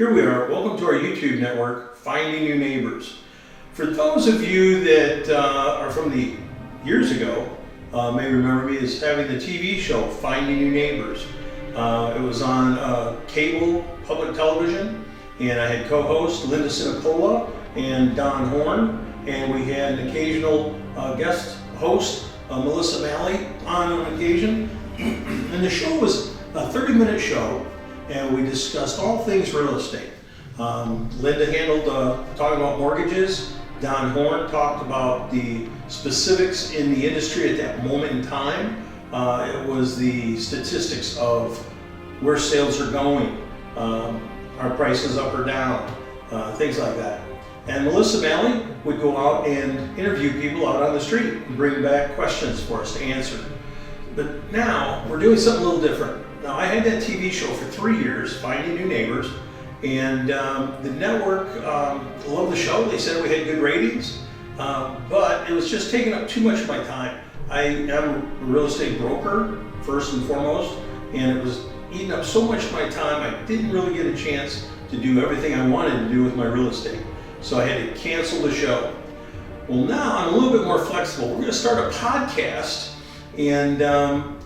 Here we are. Welcome to our YouTube network, Finding New Neighbors. For those of you that are from the years ago, may remember me as having the TV show, Finding New Neighbors. It was on cable public television, and I had co-hosts Linda Sinacola and Don Horn, and we had an occasional guest host, Melissa Malley, on occasion. And the show was a 30-minute show, and we discussed all things real estate. Linda handled talking about mortgages. Don Horn talked about the specifics in the industry at that moment in time. It was the statistics of where sales are going, are prices up or down, things like that. And Melissa Malley would go out and interview people out on the street and bring back questions for us to answer. But now we're doing something a little different. Now, I had that TV show for 3 years, Finding New Neighbors, and the network loved the show. They said we had good ratings, but it was just taking up too much of my time. I am a real estate broker, first and foremost, and it was eating up so much of my time, I didn't really get a chance to do everything I wanted to do with my real estate. So I had to cancel the show. Well, now I'm a little bit more flexible. We're going to start a podcast, and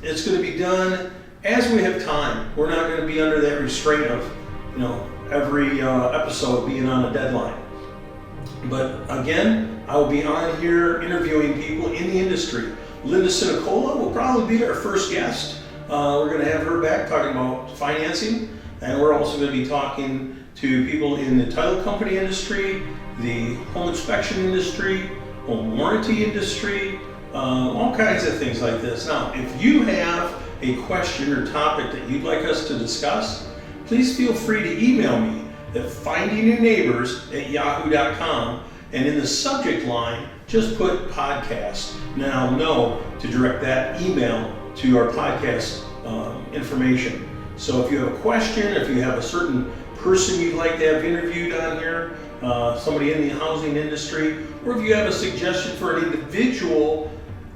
it's going to be done as we have time. We're not going to be under that restraint of, every episode being on a deadline. But again, I will be on here interviewing people in the industry. Linda Sinacola will probably be our first guest. We're going to have her back talking about financing, and we're also going to be talking to people in the title company industry, the home inspection industry, home warranty industry, all kinds of things like this. Now, if you have a question or topic that you'd like us to discuss, please feel free to email me at findingnewnneighbors@yahoo.com, and in the subject line, just put podcast. And I'll know to direct that email to our podcast information. So if you have a question, if you have a certain person you'd like to have interviewed on here, somebody in the housing industry, or if you have a suggestion for an individual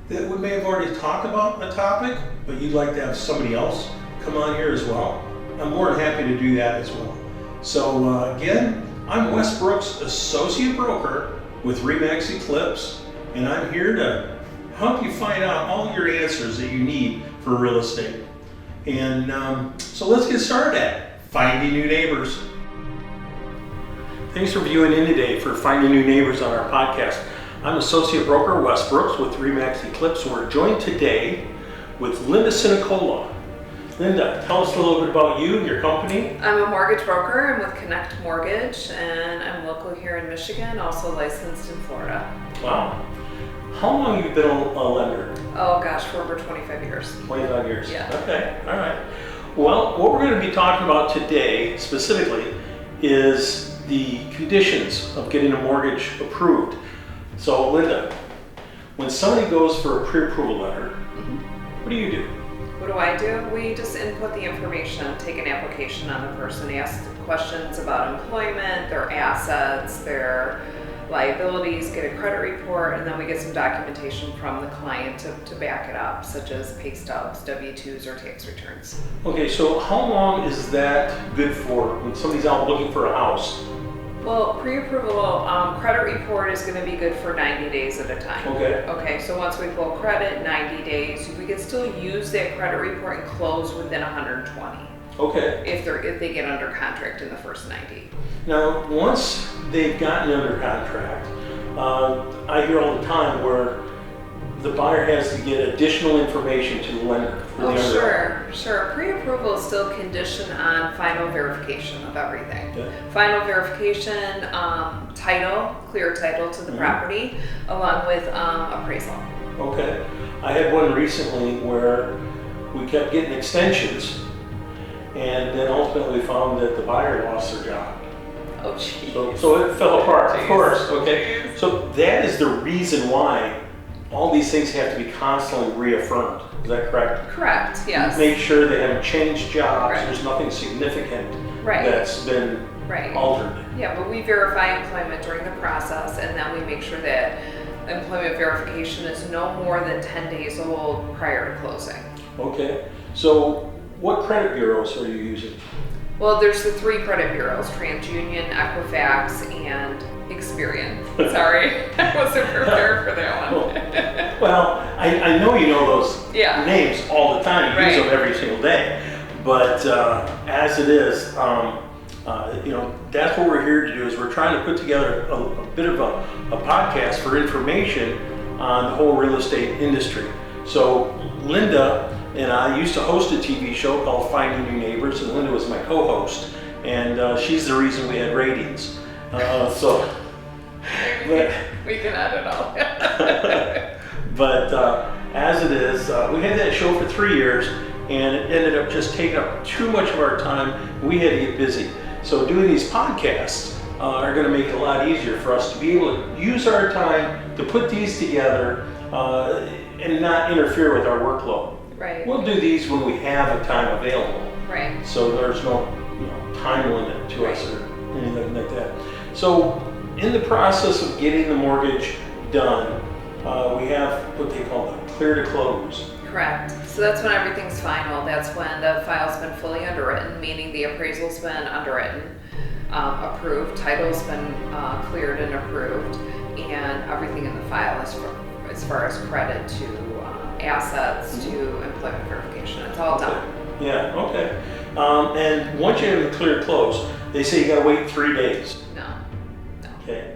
that we may have already talked about a topic, but you'd like to have somebody else come on here as well, I'm more than happy to do that as well. So again, I'm Wes Brooks, Associate Broker with RE/MAX Eclipse, and I'm here to help you find out all your answers that you need for real estate. And so let's get started at Finding New Neighbors. Thanks for viewing in today for Finding New Neighbors on our podcast. I'm Associate Broker Wes Brooks with RE/MAX Eclipse. We're joined today with Linda Sinacola. Linda, tell us a little bit about you and your company. I'm a mortgage broker. I'm with Connect Mortgage, and I'm local here in Michigan, also licensed in Florida. Wow. How long have you been a lender? Oh gosh, for over 25 years. 25 years. Yeah. Okay, all right. Well, what we're going to be talking about today specifically is the conditions of getting a mortgage approved. So Linda, when somebody goes for a pre-approval letter, what do you do? What do I do? We just input the information, take an application on the person, ask questions about employment, their assets, their liabilities, get a credit report, and then we get some documentation from the client to back it up, such as pay stubs, W-2s, or tax returns. Okay, so how long is that good for when somebody's out looking for a house? Well, pre-approval credit report is going to be good for 90 days at a time. Okay. Okay, so once we pull credit, 90 days, we can still use that credit report and close within 120. Okay. If they get under contract in the first 90. Now, once they've gotten under contract, I hear all the time where the buyer has to get additional information to the lender. Sure. Pre-approval is still conditioned on final verification of everything. Okay. Final verification, title, clear title to the property, along with appraisal. Okay. I had one recently where we kept getting extensions, and then ultimately found that the buyer lost their job. Oh, geez. So it fell apart, of course. Okay. So that is the reason why all these things have to be constantly reaffirmed. Is that correct? Correct, yes. Make sure they haven't changed jobs. Right. There's nothing significant Right. that's been altered. Yeah, but we verify employment during the process, and then we make sure that employment verification is no more than 10 days old prior to closing. Okay. So what credit bureaus are you using? Well, there's the 3 credit bureaus: TransUnion, Equifax, and Experian. Sorry, I wasn't prepared for that one. Well, I know you know those Yeah. names all the time. You use Right. them every single day. But as it is, that's what we're here to do. Is we're trying to put together a bit of a podcast for information on the whole real estate industry. So Linda and I used to host a TV show called Finding New Neighbors, and Linda was my co-host, and she's the reason we had ratings. We can edit all. But as it is, we had that show for 3 years, and it ended up just taking up too much of our time. We had to get busy. So doing these podcasts are going to make it a lot easier for us to be able to use our time to put these together and not interfere with our workload. Right. We'll do these when we have a time available. Right. So there's no time limit to us or anything like that. So in the process of getting the mortgage done, we have what they call the clear to close. Correct. So that's when everything's final. That's when the file's been fully underwritten, meaning the appraisal's been underwritten, approved, title's been cleared and approved, and everything in the file is as far as credit to assets to employment verification. It's all done. Yeah, okay. And once you have the clear close, they say you gotta wait 3 days. No. Okay.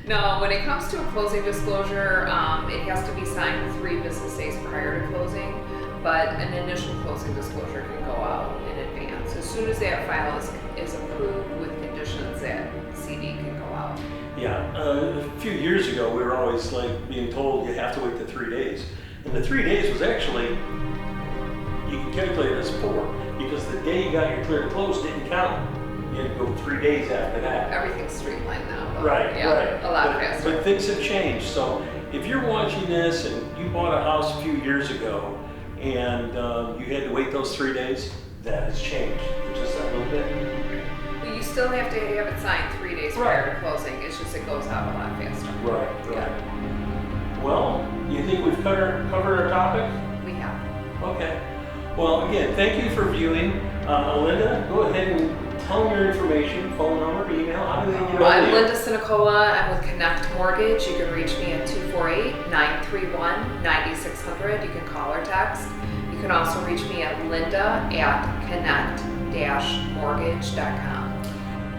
No, when it comes to a closing disclosure, it has to be signed 3 business days prior to closing, but an initial closing disclosure can go out in advance. As soon as that file is approved with conditions, that CD can go out. Yeah, a few years ago, we were always being told you have to wait the 3 days. And the 3 days was actually, you can calculate it as 4, because the day you got your clear to close didn't count. You had to go 3 days after that. Everything's streamlined now. But Right. A lot faster. But things have changed. So if you're watching this and you bought a house a few years ago and you had to wait those 3 days, that has changed just a little bit. But you still have to have it signed 3 days prior to closing. It's just it goes out a lot faster. Right. Well, you think we've covered our topic? We have. Okay. Well, again, thank you for viewing. Linda, go ahead and tell them your information, phone number, email. How do they get over I'm you? Linda Sinacola. I'm with Connect Mortgage. You can reach me at 248-931-9600. You can call or text. You can also reach me at linda@connect-mortgage.com.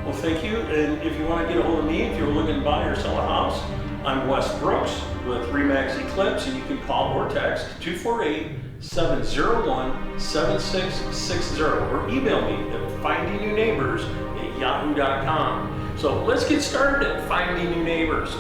Well, thank you. And if you want to get a hold of me, if you're looking to buy or sell a house, I'm Wes Brooks with Remax Eclipse, and you can call or text 248-701-7660 or email me at findingnewNeighbors@yahoo.com. So let's get started at Finding New Neighbors.